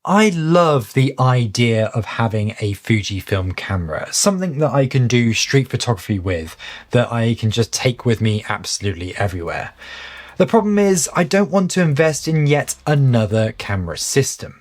I love the idea of having a Fujifilm camera, something that I can do street photography with, that I can just take with me absolutely everywhere. The problem is I don't want to invest in yet another camera system.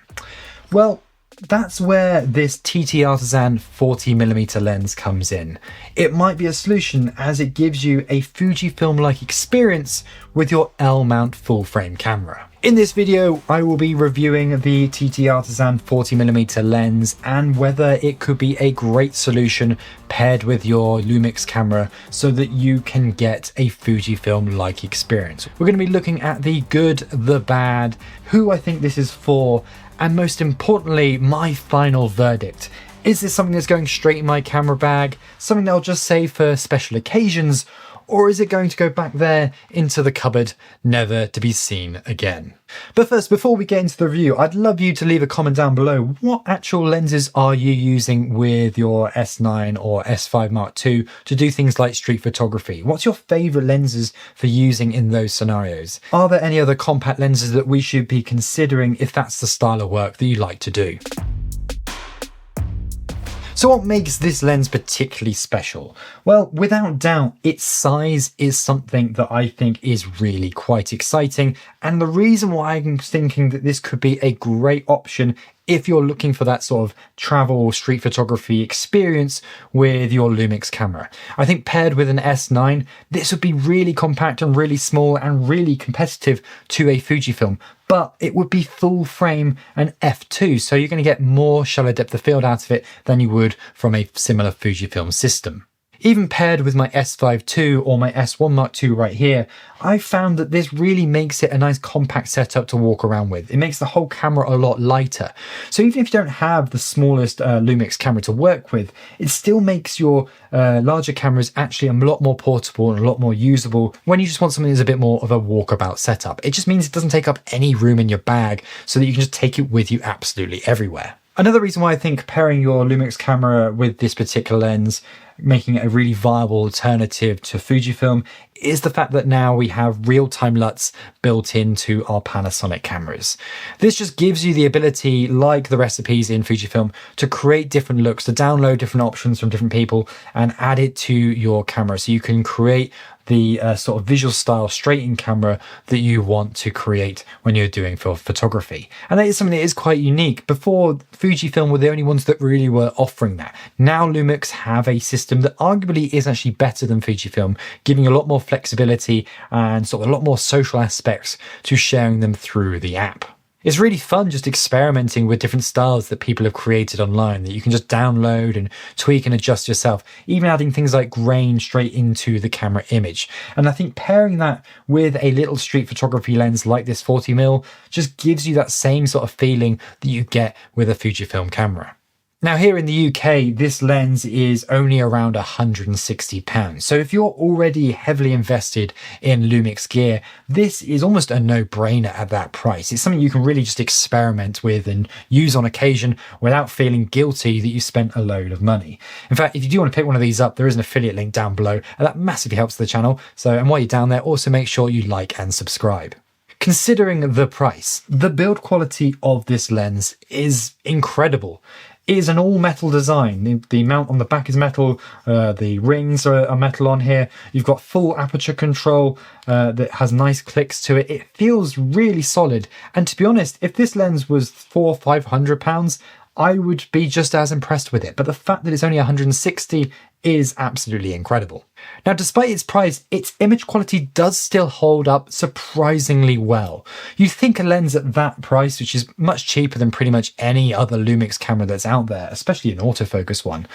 Well, that's where this ttartisan 40mm lens comes in. It might be a solution as it gives you a Fujifilm-like experience with your L-mount full-frame camera. In this video, I will be reviewing the ttartisan 40mm lens and whether it could be a great solution paired with your Lumix camera so that you can get a Fujifilm-like experience. We're going to be looking at the good, the bad, who I think this is for, and most importantly, my final verdict. Is this something that's going straight in my camera bag, something that I'll just save for special occasions, or is it going to go back there into the cupboard, never to be seen again? But first, before we get into the review, I'd love you to leave a comment down below. What actual lenses are you using with your S9 or S5 Mark II to do things like street photography? What's your favorite lenses for using in those scenarios? Are there any other compact lenses that we should be considering if that's the style of work that you like to do? So what makes this lens particularly special? Well, without doubt, its size is something that I think is really quite exciting. And the reason why I'm thinking that this could be a great option if you're looking for that sort of travel street photography experience with your Lumix camera. I think paired with an S9, this would be really compact and really small and really competitive to a Fujifilm, but it would be full frame and f2, so you're going to get more shallow depth of field out of it than you would from a similar Fujifilm system. Even paired with my S5 II or my S1 Mark II right here, I found that this really makes it a nice compact setup to walk around with. It makes the whole camera a lot lighter. So even if you don't have the smallest Lumix camera to work with, it still makes your larger cameras actually a lot more portable and a lot more usable when you just want something that's a bit more of a walkabout setup. It just means it doesn't take up any room in your bag so that you can just take it with you absolutely everywhere. Another reason why I think pairing your Lumix camera with this particular lens, making it a really viable alternative to Fujifilm, is the fact that now we have real-time LUTs built into our Panasonic cameras. This just gives you the ability, like the recipes in Fujifilm, to create different looks, to download different options from different people and add it to your camera. So you can create the sort of visual style straight in camera that you want to create when you're doing photography. And that is something that is quite unique. Before, Fujifilm were the only ones that really were offering that. Now Lumix have a system that arguably is actually better than Fujifilm, giving a lot more flexibility and sort of a lot more social aspects to sharing them through the app. It's really fun just experimenting with different styles that people have created online that you can just download and tweak and adjust yourself, even adding things like grain straight into the camera image. And I think pairing that with a little street photography lens like this 40mm just gives you that same sort of feeling that you get with a Fujifilm camera. Now here in the UK, this lens is only around £160. So if you're already heavily invested in Lumix gear, this is almost a no-brainer at that price. It's something you can really just experiment with and use on occasion without feeling guilty that you spent a load of money. In fact, if you do want to pick one of these up, there is an affiliate link down below, and that massively helps the channel. So, and while you're down there, also make sure you like and subscribe. Considering the price, the build quality of this lens is incredible. It is an all-metal design. The mount on the back is metal, the rings are metal on here. You've got full aperture control that has nice clicks to it. It feels really solid. And to be honest, if this lens was £400-500, I would be just as impressed with it. But the fact that it's only 160 is absolutely incredible. Now, despite its price, its image quality does still hold up surprisingly well. You think a lens at that price, which is much cheaper than pretty much any other Lumix camera that's out there, especially an autofocus one,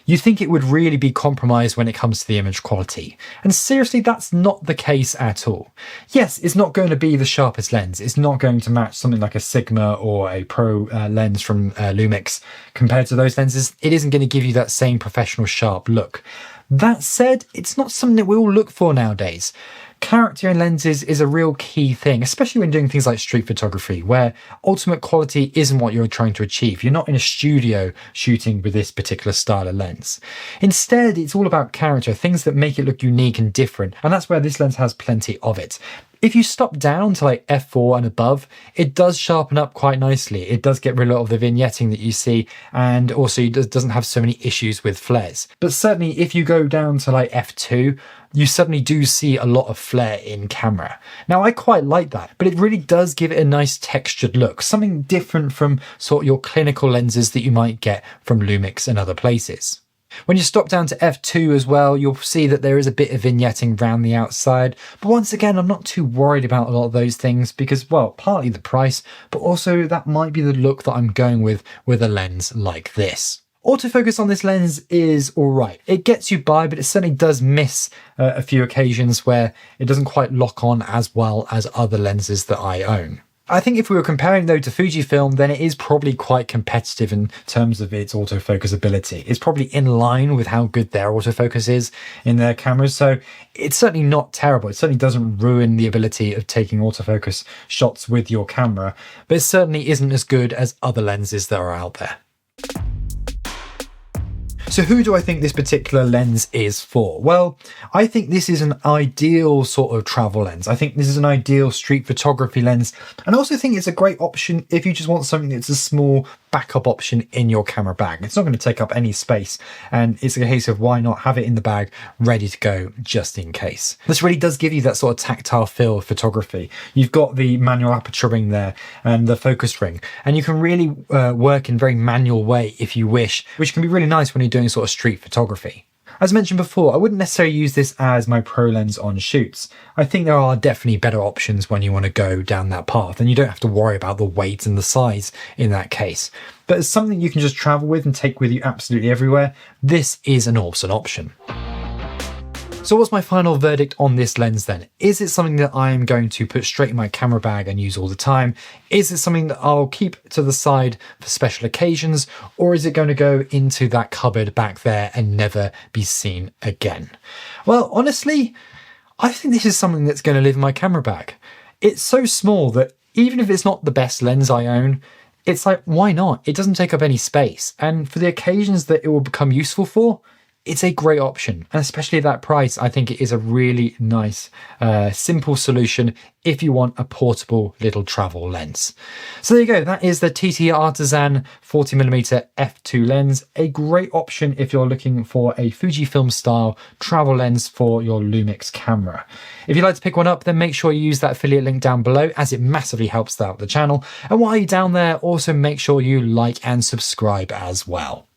you think it would really be compromised when it comes to the image quality. And seriously, that's not the case at all. Yes, it's not going to be the sharpest lens. It's not going to match something like a Sigma or a Pro lens from Lumix. Compared to those lenses, it isn't going to give you that same professional sharp look. That said, it's not something that we all look for nowadays. Character in lenses is a real key thing, especially when doing things like street photography, where ultimate quality isn't what you're trying to achieve. You're not in a studio shooting with this particular style of lens. Instead, it's all about character, things that make it look unique and different, and that's where this lens has plenty of it. If you stop down to like f4 and above, it does sharpen up quite nicely. It does get rid of the vignetting that you see, and also it doesn't have so many issues with flares. But certainly if you go down to like f2, you suddenly do see a lot of flare in camera. Now I quite like that, but it really does give it a nice textured look, something different from sort of your clinical lenses that you might get from Lumix and other places. When you stop down to f2 as well, you'll see that there is a bit of vignetting around the outside. But once again, I'm not too worried about a lot of those things because, well, partly the price, but also that might be the look that I'm going with a lens like this. Autofocus on this lens is alright. It gets you by, but it certainly does miss a few occasions where it doesn't quite lock on as well as other lenses that I own. I think if we were comparing though to Fujifilm, then it is probably quite competitive in terms of its autofocus ability. It's probably in line with how good their autofocus is in their cameras, so it's certainly not terrible. It certainly doesn't ruin the ability of taking autofocus shots with your camera, but it certainly isn't as good as other lenses that are out there. So who do I think this particular lens is for? Well, I think this is an ideal sort of travel lens. I think this is an ideal street photography lens. And I also think it's a great option if you just want something that's a small backup option in your camera bag. It's not going to take up any space, and it's a case of why not have it in the bag ready to go just in case. This really does give you that sort of tactile feel of photography. You've got the manual aperture ring there and the focus ring, and you can really work in a very manual way if you wish, which can be really nice when you're doing sort of street photography. As mentioned before, I wouldn't necessarily use this as my pro lens on shoots. I think there are definitely better options when you want to go down that path, and you don't have to worry about the weight and the size in that case. But as something you can just travel with and take with you absolutely everywhere, this is an awesome option. So what's my final verdict on this lens then? Is it something that I am going to put straight in my camera bag and use all the time? Is it something that I'll keep to the side for special occasions? Or is it going to go into that cupboard back there and never be seen again? Well, honestly, I think this is something that's going to live in my camera bag. It's so small that even if it's not the best lens I own, it's like, why not? It doesn't take up any space. And for the occasions that it will become useful for, it's a great option, and especially at that price, I think it is a really nice, simple solution if you want a portable little travel lens. So there you go, that is the ttartisan 40mm f2 lens, a great option if you're looking for a Fujifilm style travel lens for your Lumix camera. If you'd like to pick one up, then make sure you use that affiliate link down below, as it massively helps out the channel. And while you're down there, also make sure you like and subscribe as well.